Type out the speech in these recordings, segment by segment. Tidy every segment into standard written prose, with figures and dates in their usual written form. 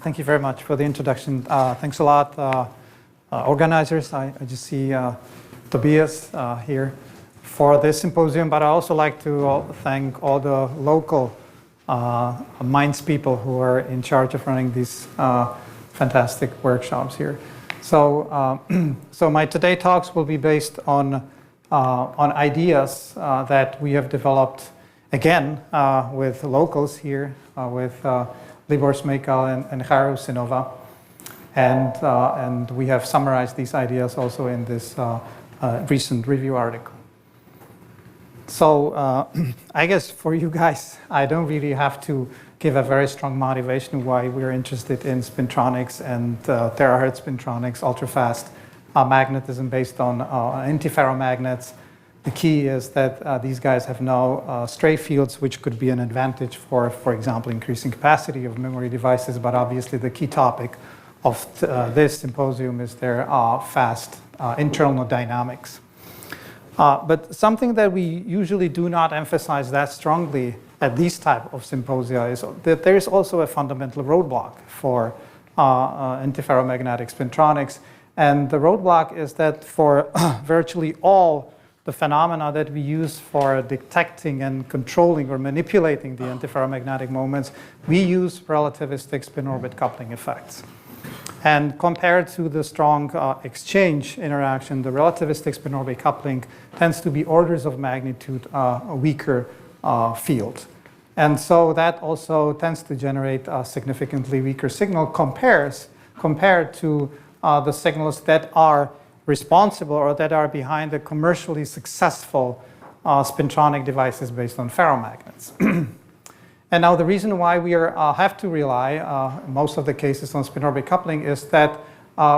Thank you very much for the introduction. Thanks a lot, organizers. I just see Tobias here for this symposium, but I also like to thank all the local Mainz people who are in charge of running these fantastic workshops here. So, my today talks will be based on ideas that we have developed again with locals here, with Libor Smejkal and Charu Sinova, and we have summarized these ideas also in this recent review article. So I guess for you guys, I don't really have to give a very strong motivation why we're interested in Spintronics and Terahertz Spintronics, Ultrafast magnetism based on antiferromagnets. The key is that these guys have no stray fields, which could be an advantage for example, increasing capacity of memory devices. But obviously, the key topic of this symposium is their fast internal dynamics. But something that we usually do not emphasize that strongly at these type of symposia is that there is also a fundamental roadblock for antiferromagnetic spintronics. And the roadblock is that for virtually all the phenomena that we use for detecting and controlling or manipulating the antiferromagnetic moments, we use relativistic spin-orbit coupling effects. And compared to the strong exchange interaction, the relativistic spin-orbit coupling tends to be orders of magnitude a weaker field. And so that also tends to generate a significantly weaker signal compared to the signals that are responsible or that are behind the commercially successful spintronic devices based on ferromagnets. And now the reason why we have to rely in most of the cases on spin-orbit coupling is that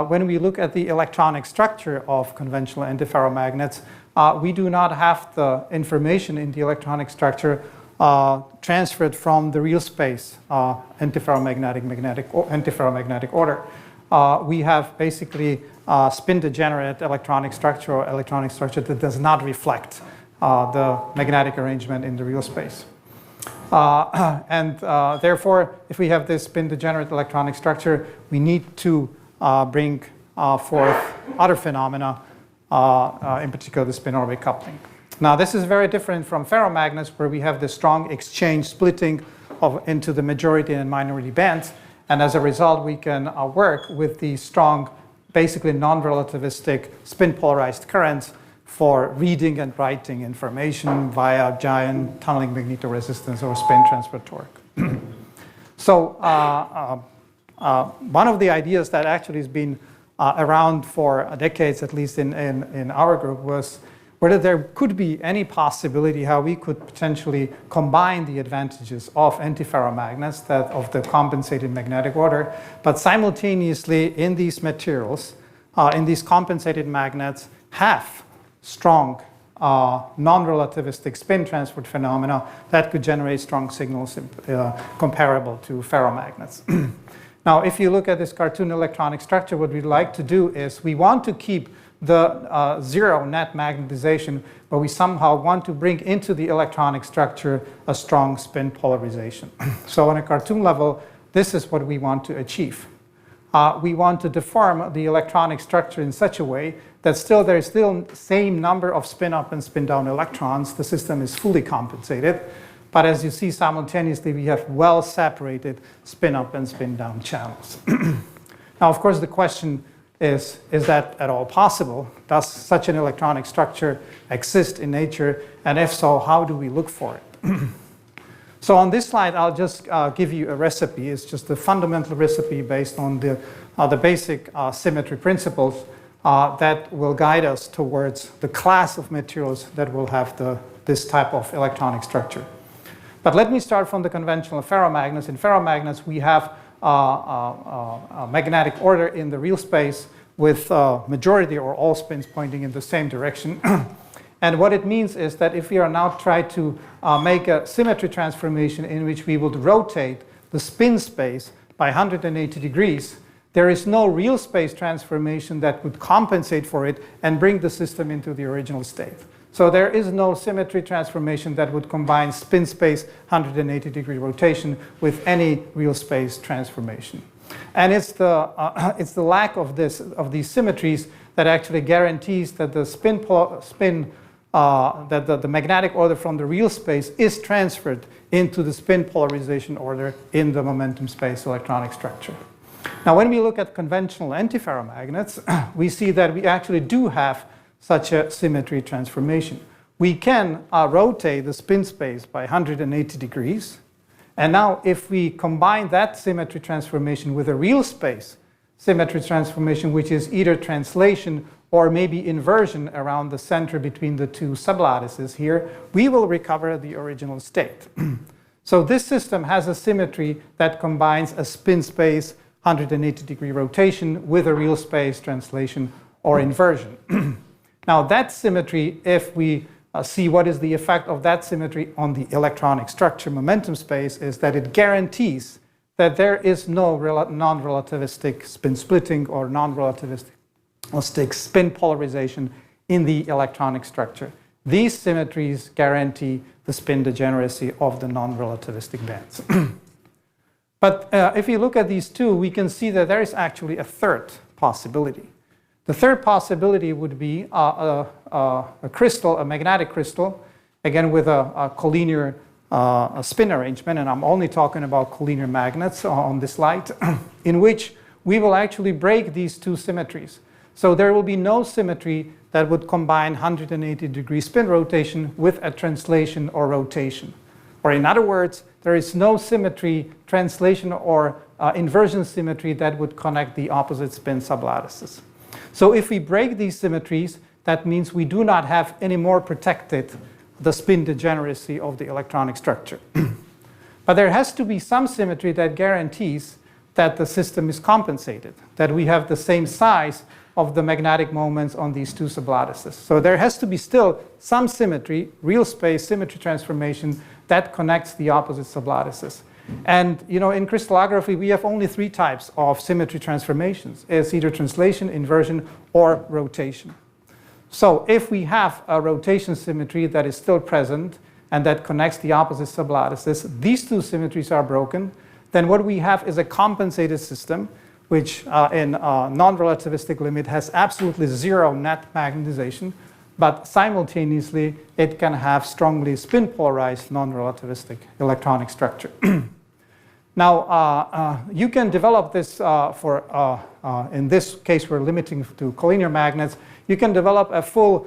when we look at the electronic structure of conventional antiferromagnets, we do not have the information in the electronic structure transferred from the real space antiferromagnetic order. We have basically spin-degenerate electronic structure or electronic structure that does not reflect the magnetic arrangement in the real space. Therefore, if we have this spin-degenerate electronic structure, we need to bring forth other phenomena, in particular the spin-orbit coupling. Now, this is very different from ferromagnets, where we have the strong exchange splitting into the majority and minority bands. And as a result, we can work with the strong, basically non-relativistic spin-polarized currents for reading and writing information via giant tunneling magnetoresistance or spin transfer torque. So one of the ideas that actually has been around for decades, at least in our group, was whether there could be any possibility how we could potentially combine the advantages of antiferromagnets, that of the compensated magnetic order, but simultaneously in these materials, in these compensated magnets, have strong non-relativistic spin transport phenomena that could generate strong signals comparable to ferromagnets. Now, if you look at this cartoon electronic structure, what we'd like to do is we want to keep the zero net magnetization, but we somehow want to bring into the electronic structure a strong spin polarization. So on a cartoon level, this is what we want to achieve. We want to deform the electronic structure in such a way that there is still same number of spin up and spin down electrons. The system is fully compensated. But as you see, simultaneously, we have well separated spin up and spin down channels. Now, of course, the question is that at all possible? Does such an electronic structure exist in nature? And if so, how do we look for it? So on this slide, I'll just give you a recipe. It's just a fundamental recipe based on the basic symmetry principles that will guide us towards the class of materials that will have this type of electronic structure. But let me start from the conventional ferromagnets. In ferromagnets, we have a magnetic order in the real space with majority or all spins pointing in the same direction. And what it means is that if we are now trying to make a symmetry transformation in which we would rotate the spin space by 180 degrees, there is no real space transformation that would compensate for it and bring the system into the original state. So there is no symmetry transformation that would combine spin space 180 degree rotation with any real space transformation. And it's the lack of these symmetries that actually guarantees that the the magnetic order from the real space is transferred into the spin polarization order in the momentum space electronic structure. Now, when we look at conventional antiferromagnets, we see that we actually do have such a symmetry transformation. We can rotate the spin space by 180 degrees. And now, if we combine that symmetry transformation with a real space symmetry transformation, which is either translation or maybe inversion around the center between the two sublattices here, we will recover the original state. So this system has a symmetry that combines a spin space 180-degree rotation with a real space translation or inversion. Now that symmetry, if we see what is the effect of that symmetry on the electronic structure momentum space, is that it guarantees that there is no non-relativistic spin splitting or non-relativistic spin polarization in the electronic structure. These symmetries guarantee the spin degeneracy of the non-relativistic bands. But if you look at these two, we can see that there is actually a third possibility. The third possibility would be a crystal, a magnetic crystal, again with a collinear spin arrangement, and I'm only talking about collinear magnets on this slide, in which we will actually break these two symmetries. So there will be no symmetry that would combine 180-degree spin rotation with a translation or rotation. Or in other words, there is no symmetry, translation or inversion symmetry that would connect the opposite spin sublattices. So if we break these symmetries, that means we do not have any more protected the spin degeneracy of the electronic structure. But there has to be some symmetry that guarantees that the system is compensated, that we have the same size of the magnetic moments on these two sublattices. So there has to be still some symmetry, real space symmetry transformation that connects the opposite sublattices. And in crystallography, we have only three types of symmetry transformations. It's either translation, inversion, or rotation. So if we have a rotation symmetry that is still present and that connects the opposite sublattices, these two symmetries are broken, then what we have is a compensated system, which in non-relativistic limit has absolutely zero net magnetization, but simultaneously it can have strongly spin polarized non-relativistic electronic structure. Now, you can develop this in this case we're limiting to collinear magnets, you can develop a full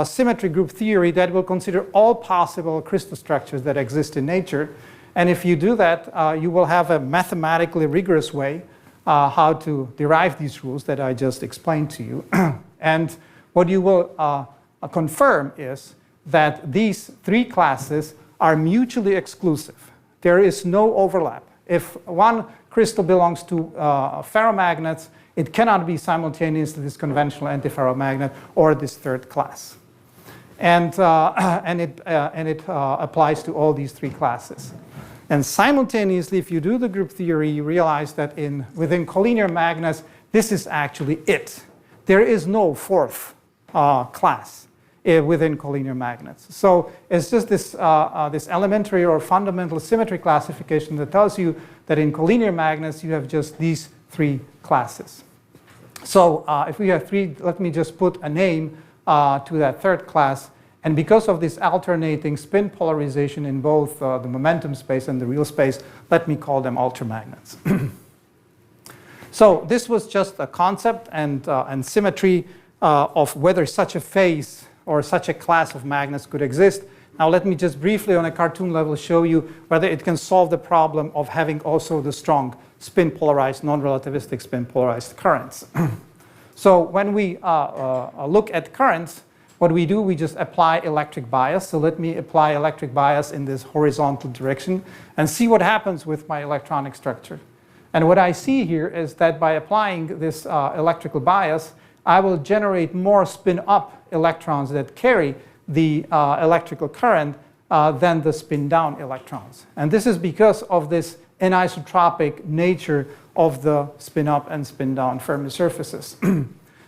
symmetry group theory that will consider all possible crystal structures that exist in nature. And if you do that, you will have a mathematically rigorous way how to derive these rules that I just explained to you. And what you will confirm is that these three classes are mutually exclusive. There is no overlap. If one crystal belongs to ferromagnets, it cannot be simultaneously this conventional antiferromagnet or this third class. And it applies to all these three classes. And simultaneously, if you do the group theory, you realize that within collinear magnets, this is actually it. There is no fourth class within collinear magnets. So it's just this elementary or fundamental symmetry classification that tells you that in collinear magnets, you have just these three classes. So if we have three, let me just put a name to that third class. And because of this alternating spin polarization in both the momentum space and the real space, let me call them altermagnets. So this was just a concept and symmetry of whether such a phase or such a class of magnets could exist. Now let me just briefly on a cartoon level show you whether it can solve the problem of having also the strong spin polarized, non-relativistic spin polarized currents. So when we look at currents, what we do, we just apply electric bias. So let me apply electric bias in this horizontal direction and see what happens with my electronic structure. And what I see here is that by applying this electrical bias, I will generate more spin-up electrons that carry the electrical current than the spin-down electrons. And this is because of this anisotropic nature of the spin-up and spin-down Fermi surfaces.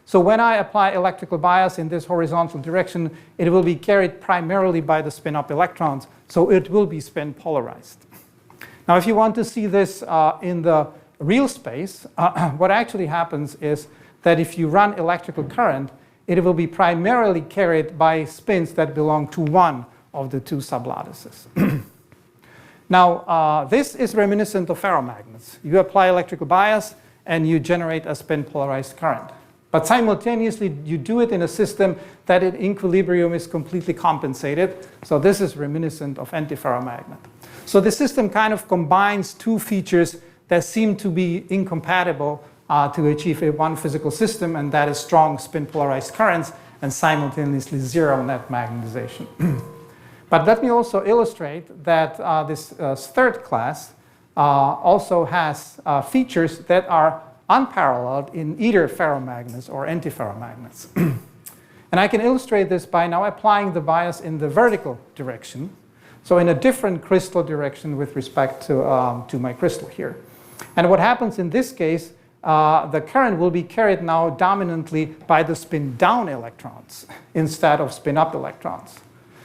So when I apply electrical bias in this horizontal direction, it will be carried primarily by the spin-up electrons, so it will be spin polarized. Now if you want to see this in the real space, what actually happens is that if you run electrical current, it will be primarily carried by spins that belong to one of the two sublattices. Now, this is reminiscent of ferromagnets. You apply electrical bias and you generate a spin polarized current. But simultaneously, you do it in a system that in equilibrium is completely compensated. So this is reminiscent of antiferromagnet. So the system kind of combines two features that seem to be incompatible to achieve one physical system, and that is strong spin polarized currents and simultaneously zero net magnetization. But let me also illustrate that this third class also has features that are unparalleled in either ferromagnets or antiferromagnets. And I can illustrate this by now applying the bias in the vertical direction, so in a different crystal direction with respect to my crystal here. And what happens in this case, the current will be carried now dominantly by the spin down electrons instead of spin up electrons.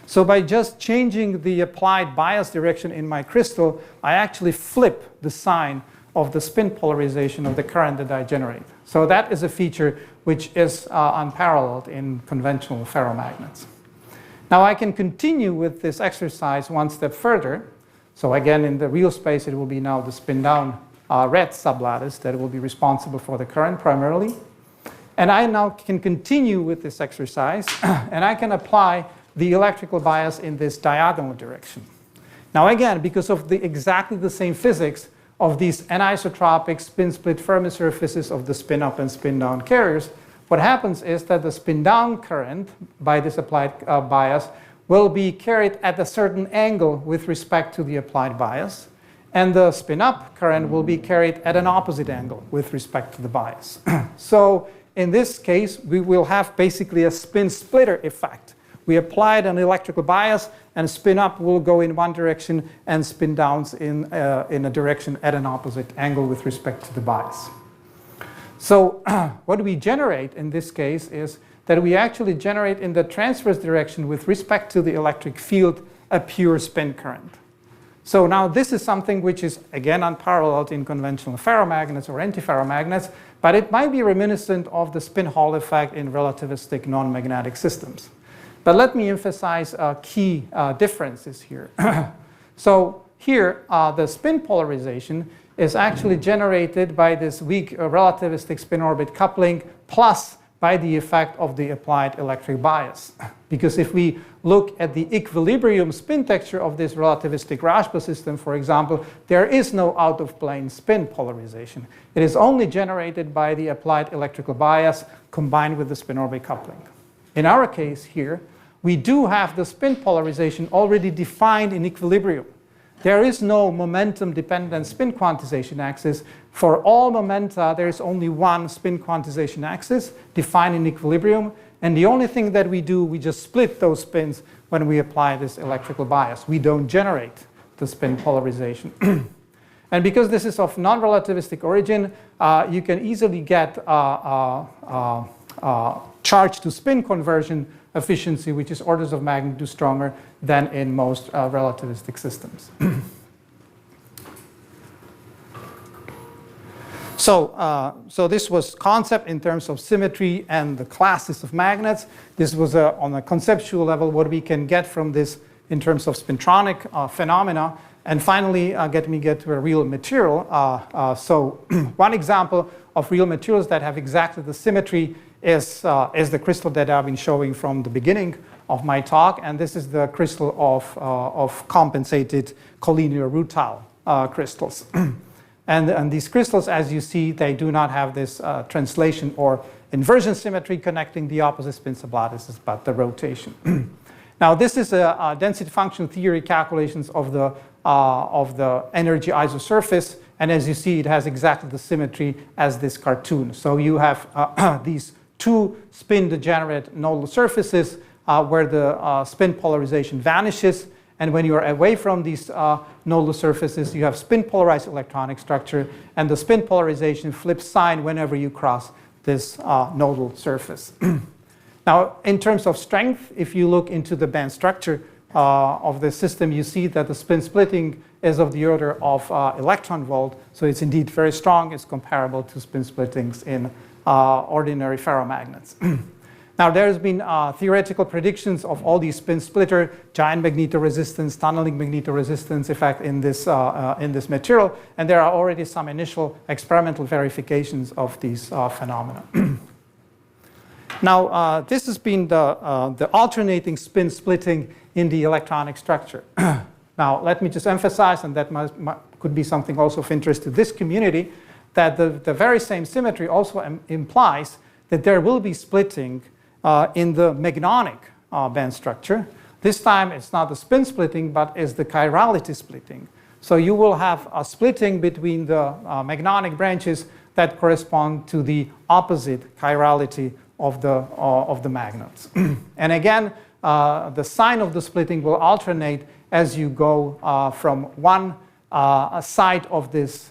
So by just changing the applied bias direction in my crystal, I actually flip the sign of the spin polarization of the current that I generate. So that is a feature which is unparalleled in conventional ferromagnets. Now I can continue with this exercise one step further. So again, in the real space, it will be now the spin down red sublattice that will be responsible for the current primarily. And I now can continue with this exercise and I can apply the electrical bias in this diagonal direction. Now again, because of exactly the same physics of these anisotropic spin split Fermi surfaces of the spin up and spin down carriers, what happens is that the spin down current by this applied bias will be carried at a certain angle with respect to the applied bias, and the spin up current will be carried at an opposite angle with respect to the bias. So in this case, we will have basically a spin splitter effect. We applied an electrical bias, and spin up will go in one direction, and spin downs in a direction at an opposite angle with respect to the bias. So what we generate in this case is that we actually generate in the transverse direction with respect to the electric field a pure spin current. So now this is something which is again unparalleled in conventional ferromagnets or antiferromagnets, but it might be reminiscent of the spin Hall effect in relativistic non-magnetic systems. But let me emphasize key differences here. So here, the spin polarization is actually generated by this weak relativistic spin-orbit coupling plus by the effect of the applied electric bias. Because if we look at the equilibrium spin texture of this relativistic Rashba system, for example, there is no out-of-plane spin polarization. It is only generated by the applied electrical bias combined with the spin-orbit coupling. In our case here, we do have the spin polarization already defined in equilibrium. There is no momentum-dependent spin quantization axis. For all momenta, there is only one spin quantization axis defined in equilibrium. And the only thing that we do, we just split those spins when we apply this electrical bias. We don't generate the spin polarization. And because this is of non-relativistic origin, you can easily get charge to spin conversion efficiency, which is orders of magnitude stronger than in most relativistic systems. So this was concept in terms of symmetry and the classes of magnets. This was on a conceptual level what we can get from this in terms of spintronic phenomena. And finally, get to a real material. So one example of real materials that have exactly the symmetry is the crystal that I've been showing from the beginning of my talk. And this is the crystal of compensated collinear rutile crystals. And these crystals, as you see, they do not have this translation or inversion symmetry connecting the opposite spin sublattices, but the rotation. Now, this is a density function theory calculations of the energy isosurface. And as you see, it has exactly the symmetry as this cartoon. So you have these two spin degenerate nodal surfaces where the spin polarization vanishes. And when you are away from these nodal surfaces, you have spin polarized electronic structure. And the spin polarization flips sign whenever you cross this nodal surface. Now, in terms of strength, if you look into the band structure, system, you see that the spin splitting is of the order of electron volt. So it's indeed very strong. It's comparable to spin splittings in ordinary ferromagnets. Now, there's been theoretical predictions of all these spin splitter, giant magnetoresistance, tunneling magnetoresistance effect in this material. And there are already some initial experimental verifications of these phenomena. Now, this has been the alternating spin splitting in the electronic structure. Now, let me just emphasize, and that could be something also of interest to this community, that the very same symmetry also implies that there will be splitting in the magnonic band structure. This time it's not the spin splitting, but is the chirality splitting. So you will have a splitting between the magnonic branches that correspond to the opposite chirality of the magnets. And again, the sign of the splitting will alternate as you go from one side of this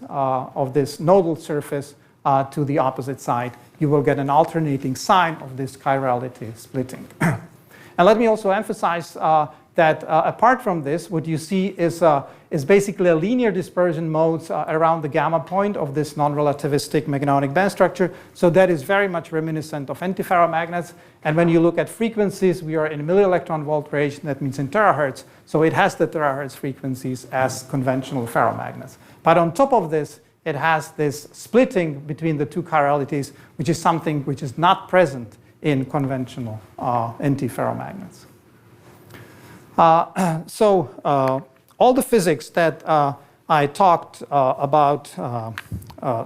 nodal surface to the opposite side. You will get an alternating sign of this chirality splitting. And let me also emphasize that apart from this, what you see is basically a linear dispersion modes around the gamma point of this non-relativistic magnonic band structure. So that is very much reminiscent of antiferromagnets. And when you look at frequencies, we are in milli-electron volt range. That means in terahertz. So it has the terahertz frequencies as conventional ferromagnets. But on top of this, it has this splitting between the two chiralities, which is something which is not present in conventional antiferromagnets. So all the physics that I talked about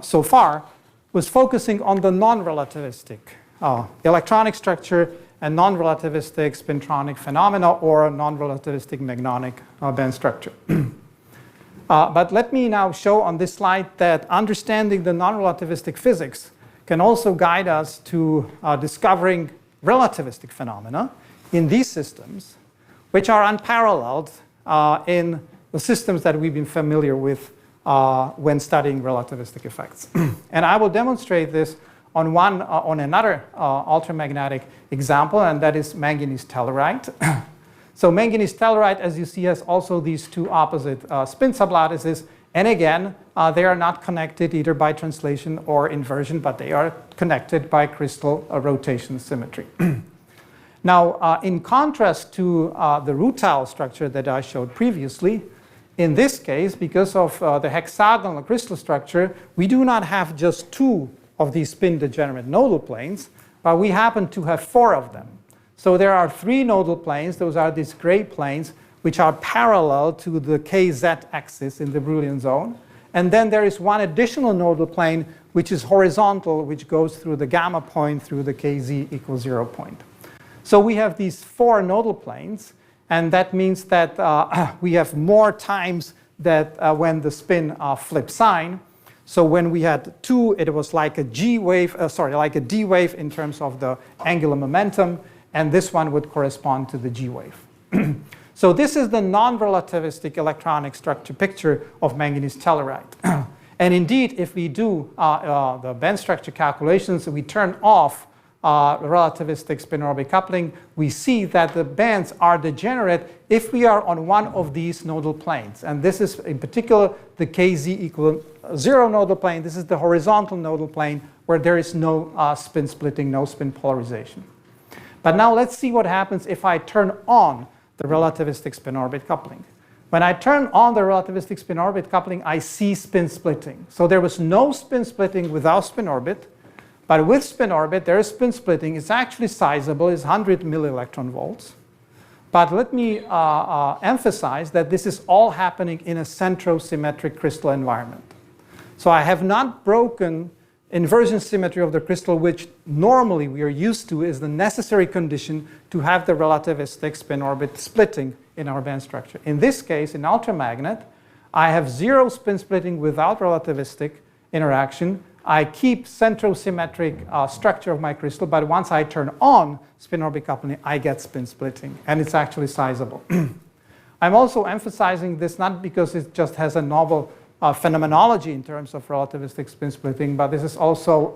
so far was focusing on the non-relativistic electronic structure and non-relativistic spintronic phenomena or non-relativistic magnonic band structure. But let me now show on this slide that understanding the non-relativistic physics can also guide us to discovering relativistic phenomena in these systems, which are unparalleled in the systems that we've been familiar with when studying relativistic effects. And I will demonstrate this on another ultramagnetic example, and that is manganese telluride. So manganese telluride, as you see, has also these two opposite spin sublattices. And again, they are not connected either by translation or inversion, but they are connected by crystal rotation symmetry. Now, in contrast to the rutile structure that I showed previously, in this case, because of the hexagonal crystal structure, we do not have just two of these spin-degenerate nodal planes, but we happen to have four of them. So there are three nodal planes. Those are these gray planes, which are parallel to the KZ axis in the Brillouin zone. And then there is one additional nodal plane, which is horizontal, which goes through the gamma point through the KZ equals 0 point. So we have these four nodal planes, and that means that we have more times that when the spin flips sign. So when we had two, it was like a G wave, like a D wave in terms of the angular momentum, and this one would correspond to the G wave. So this is the non-relativistic electronic structure picture of manganese telluride. And indeed, if we do the band structure calculations, we turn off relativistic spin-orbit coupling, we see that the bands are degenerate if we are on one of these nodal planes. And this is in particular the KZ equal 0 nodal plane. This is the horizontal nodal plane where there is no spin splitting, no spin polarization. But now let's see what happens if I turn on the relativistic spin-orbit coupling. When I turn on the relativistic spin-orbit coupling, I see spin splitting. So there was no spin splitting without spin-orbit. But with spin-orbit, there is spin splitting. It's actually sizable. It's 100 milli-electron volts. But let me emphasize that this is all happening in a centrosymmetric crystal environment. So I have not broken inversion symmetry of the crystal, which normally we are used to is the necessary condition to have the relativistic spin-orbit splitting in our band structure. In this case, in ultramagnet, I have zero spin splitting without relativistic interaction. I keep centrosymmetric structure of my crystal, but once I turn on spin-orbit coupling, I get spin splitting, and it's actually sizable. I'm also emphasizing this not because it just has a novel phenomenology in terms of relativistic spin splitting, but this is also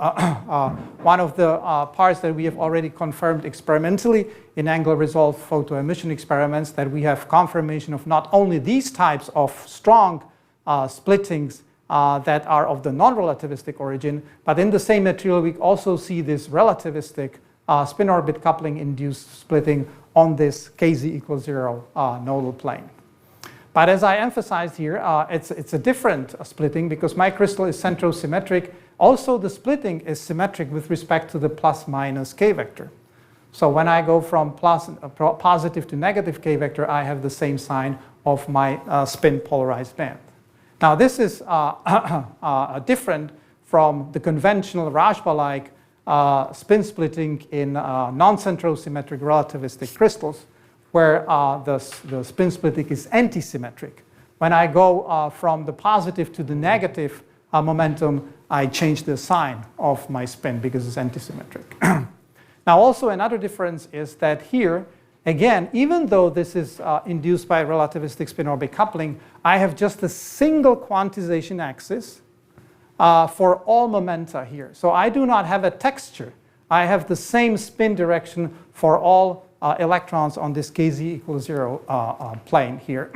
one of the parts that we have already confirmed experimentally in angle resolved photoemission experiments, that we have confirmation of not only these types of strong splittings that are of the non-relativistic origin, but in the same material we also see this relativistic spin orbit coupling induced splitting on this kz equals 0 nodal plane. But as I emphasized here, it's a different splitting because my crystal is centrosymmetric. Also, the splitting is symmetric with respect to the plus minus k vector. So when I go from positive to negative k vector, I have the same sign of my spin polarized band. Now, this is different from the conventional Rajba-like spin splitting in non-centrosymmetric relativistic crystals, where the spin splitting is antisymmetric. When I go from the positive to the negative momentum, I change the sign of my spin because it's antisymmetric. Now, also another difference is that here, again, even though this is induced by relativistic spin-orbit coupling, I have just a single quantization axis for all momenta here. So I do not have a texture. I have the same spin direction for all electrons on this kz equals 0 plane here.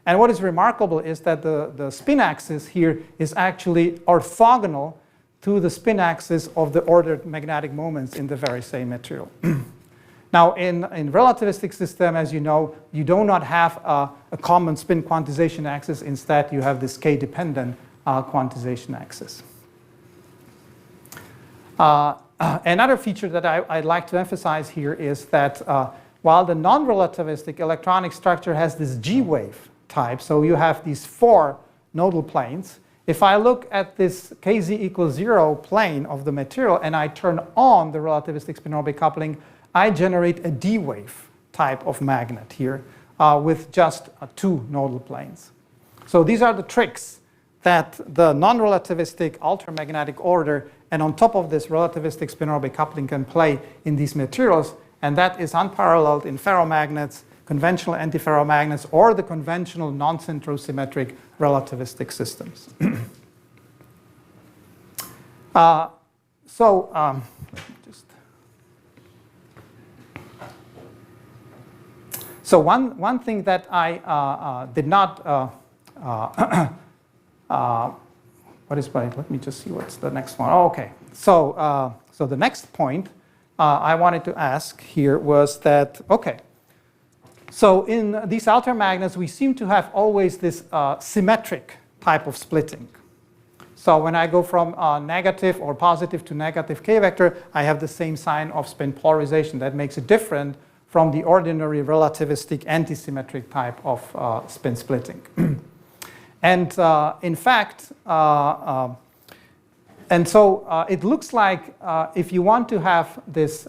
And what is remarkable is that the spin axis here is actually orthogonal to the spin axis of the ordered magnetic moments in the very same material. Now, in relativistic system, as you know, you do not have a common spin quantization axis. Instead, you have this k-dependent quantization axis. Another feature that I'd like to emphasize here is that while the non-relativistic electronic structure has this G-wave type, so you have these 4 nodal planes, if I look at this kz equals 0 plane of the material and I turn on the relativistic spin-orbit coupling, I generate a D-wave type of magnet here with just 2 nodal planes. So these are the tricks that the non-relativistic altermagnetic order and on top of this relativistic spin-orbit coupling can play in these materials, and that is unparalleled in ferromagnets, conventional antiferromagnets, or the conventional non-centrosymmetric relativistic systems. So one thing that I did not let me just see what's the next one. Oh, okay. So the next point I wanted to ask here was that, okay, so in these altermagnets, we seem to have always this symmetric type of splitting. So when I go from negative or positive to negative k vector, I have the same sign of spin polarization. That makes it different from the ordinary relativistic antisymmetric type of spin splitting. And in fact, it looks like if you want to have this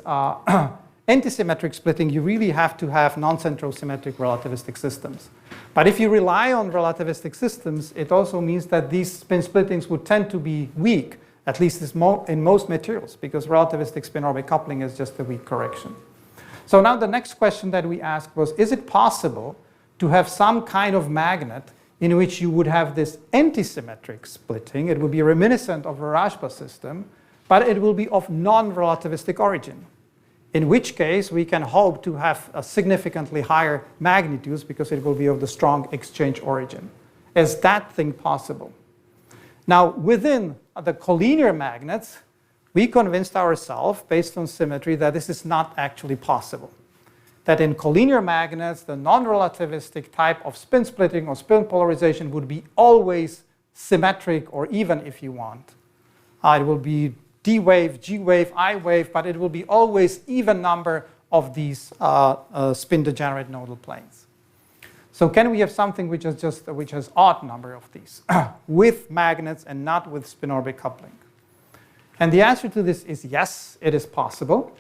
antisymmetric splitting, you really have to have non-centrosymmetric relativistic systems. But if you rely on relativistic systems, it also means that these spin splittings would tend to be weak, at least in most materials, because relativistic spin-orbit coupling is just a weak correction. So now the next question that we asked was, is it possible to have some kind of magnet in which you would have this antisymmetric splitting? It would be reminiscent of a Rajba system, but it will be of non-relativistic origin, in which case we can hope to have a significantly higher magnitudes because it will be of the strong exchange origin. Is that thing possible? Now, within the collinear magnets, we convinced ourselves, based on symmetry, that this is not actually possible. That in collinear magnets, the non-relativistic type of spin splitting or spin polarization would be always symmetric, or even if you want. It will be D wave, G wave, I wave, but it will be always even number of these spin degenerate nodal planes. So can we have something which has odd number of these with magnets and not with spin orbit coupling? And the answer to this is yes, it is possible.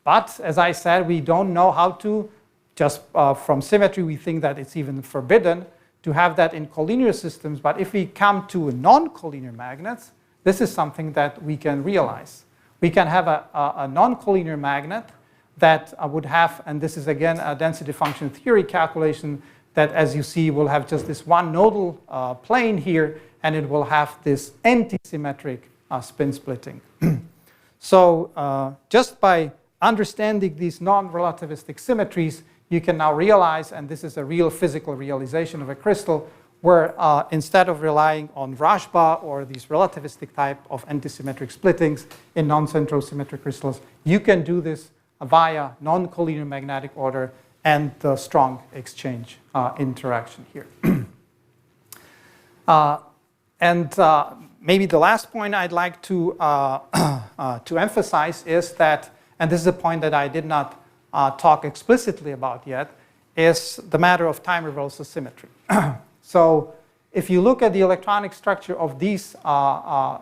But as I said, we don't know how to, just from symmetry, we think that it's even forbidden to have that in collinear systems. But if we come to non-collinear magnets, this is something that we can realize. We can have a non-collinear magnet that would have, and this is again a density function theory calculation, that, as you see, will have just this one nodal plane here, and it will have this anti-symmetric spin splitting. So just by understanding these non-relativistic symmetries, you can now realize, and this is a real physical realization of a crystal, where instead of relying on Rashba or these relativistic type of antisymmetric splittings in non-centrosymmetric crystals, you can do this via non-collinear magnetic order and the strong exchange interaction here. Maybe the last point I'd like to emphasize is that, and this is a point that I did not talk explicitly about yet, is the matter of time reversal symmetry. So if you look at the electronic structure of these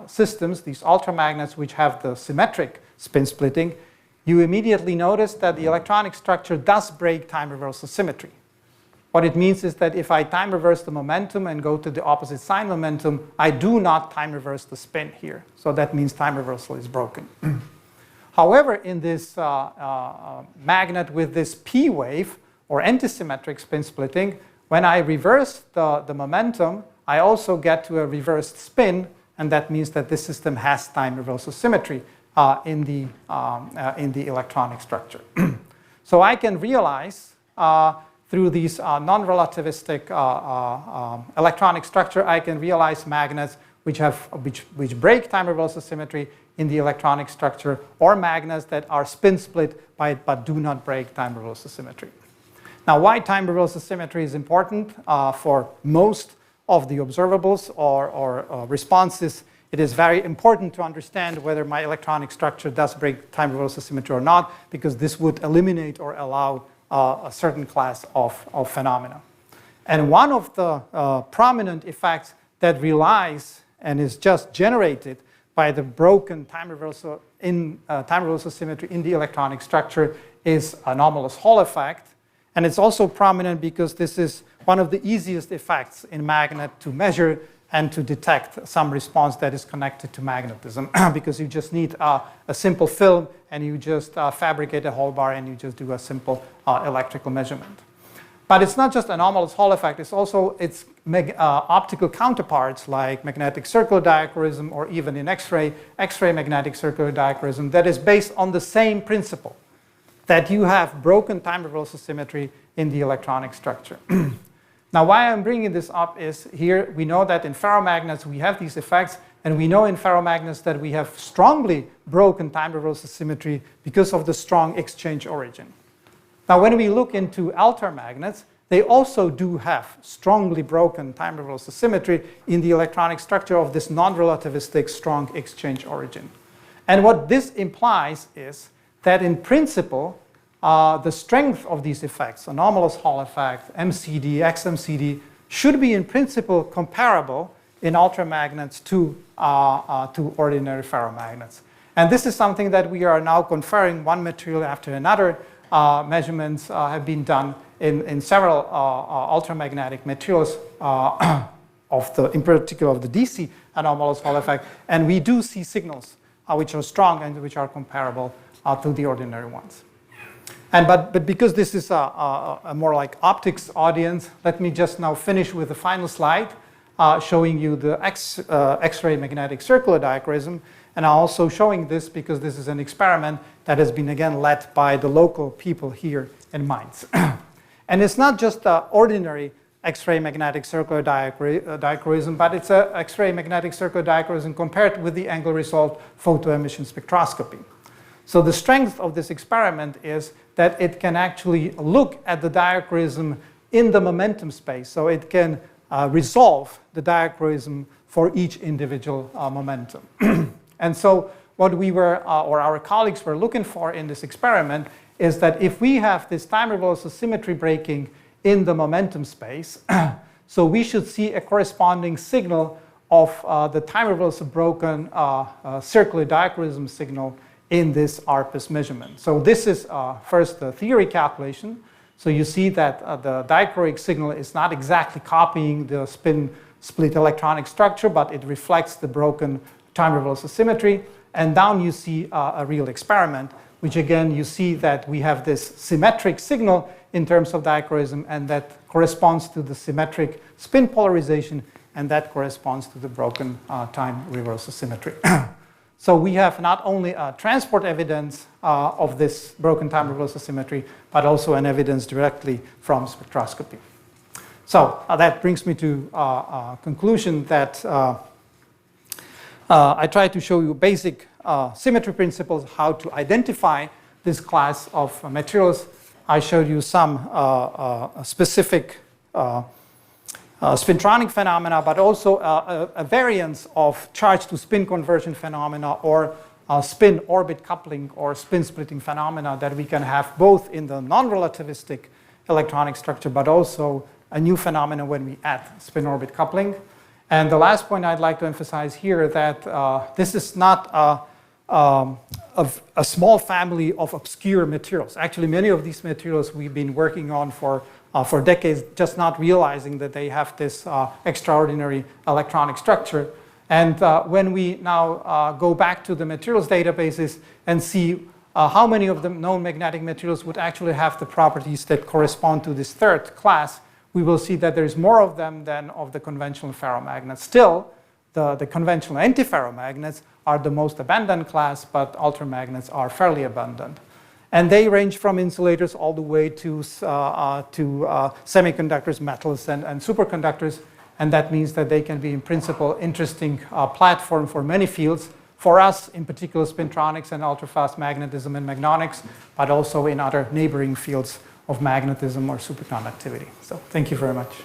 systems, these ultramagnets which have the symmetric spin splitting, you immediately notice that the electronic structure does break time reversal symmetry. What it means is that if I time reverse the momentum and go to the opposite sign momentum, I do not time reverse the spin here. So that means time reversal is broken. However, in this magnet with this P wave or antisymmetric spin splitting, when I reverse the momentum, I also get to a reversed spin, and that means that this system has time reversal symmetry in the electronic structure. So I can realize through these non-relativistic electronic structure, I can realize magnets which break time reversal symmetry in the electronic structure, or magnets that are spin split but do not break time reversal symmetry. Now, why time reversal symmetry is important for most of the observables or responses, it is very important to understand whether my electronic structure does break time reversal symmetry or not, because this would eliminate or allow a certain class of phenomena. And one of the prominent effects that relies and is just generated by the broken time reversal symmetry in the electronic structure is anomalous Hall effect. And it's also prominent because this is one of the easiest effects in magnet to measure and to detect some response that is connected to magnetism, because you just need a simple film and you just fabricate a Hall bar and you just do a simple electrical measurement. But it's not just anomalous Hall effect, it's also its optical counterparts like magnetic circular diachroism, or even in X-ray magnetic circular diachroism, that is based on the same principle, that you have broken time reversal symmetry in the electronic structure. Now, why I'm bringing this up is here we know that in ferromagnets we have these effects, and we know in ferromagnets that we have strongly broken time reversal symmetry because of the strong exchange origin. Now, when we look into altermagnets, they also do have strongly broken time reversal symmetry in the electronic structure of this non-relativistic strong exchange origin. And what this implies is that in principle, the strength of these effects, anomalous Hall effect, MCD, XMCD, should be in principle comparable in ultramagnets to ordinary ferromagnets. And this is something that we are now conferring one material after another. Measurements have been done in several ultramagnetic materials in particular of the DC anomalous Hall effect. And we do see signals which are strong and which are comparable to the ordinary ones. But because this is a more like optics audience, let me just now finish with the final slide showing you the X-ray magnetic circular diachroism. And I'm also showing this because this is an experiment that has been again led by the local people here in Mainz. And it's not just the ordinary X-ray magnetic circular diachroism, but it's an X-ray magnetic circular diachroism compared with the angle-resolved photoemission spectroscopy. So the strength of this experiment is that it can actually look at the diachroism in the momentum space. So it can resolve the diachroism for each individual momentum. And so what we were, or our colleagues were looking for in this experiment is that if we have this time reversal symmetry breaking in the momentum space, so we should see a corresponding signal of the time reversal broken circular diachroism signal in this ARPIS measurement. So this is first the theory calculation. So you see that the dichroic signal is not exactly copying the spin split electronic structure, but it reflects the broken time reversal symmetry. And down you see a real experiment, which again you see that we have this symmetric signal in terms of dichroism, and that corresponds to the symmetric spin polarization, and that corresponds to the broken time reversal symmetry. So we have not only transport evidence of this broken time reversal symmetry, but also an evidence directly from spectroscopy. So that brings me to a conclusion that I tried to show you basic symmetry principles, how to identify this class of materials. I showed you some specific spintronic phenomena, but also a variance of charge to spin conversion phenomena, or spin orbit coupling or spin splitting phenomena that we can have both in the non-relativistic electronic structure, but also a new phenomenon when we add spin orbit coupling. And the last point I'd like to emphasize here, that this is not a small family of obscure materials. Actually, many of these materials we've been working on for decades, just not realizing that they have this extraordinary electronic structure. And when we now go back to the materials databases and see how many of the known magnetic materials would actually have the properties that correspond to this third class, we will see that there's more of them than of the conventional ferromagnets. Still, the conventional antiferromagnets are the most abundant class, but altermagnets are fairly abundant. And they range from insulators all the way to semiconductors, metals, and superconductors. And that means that they can be, in principle, interesting platform for many fields. For us, in particular, spintronics and ultrafast magnetism and magnonics, but also in other neighboring fields of magnetism or superconductivity. So thank you very much.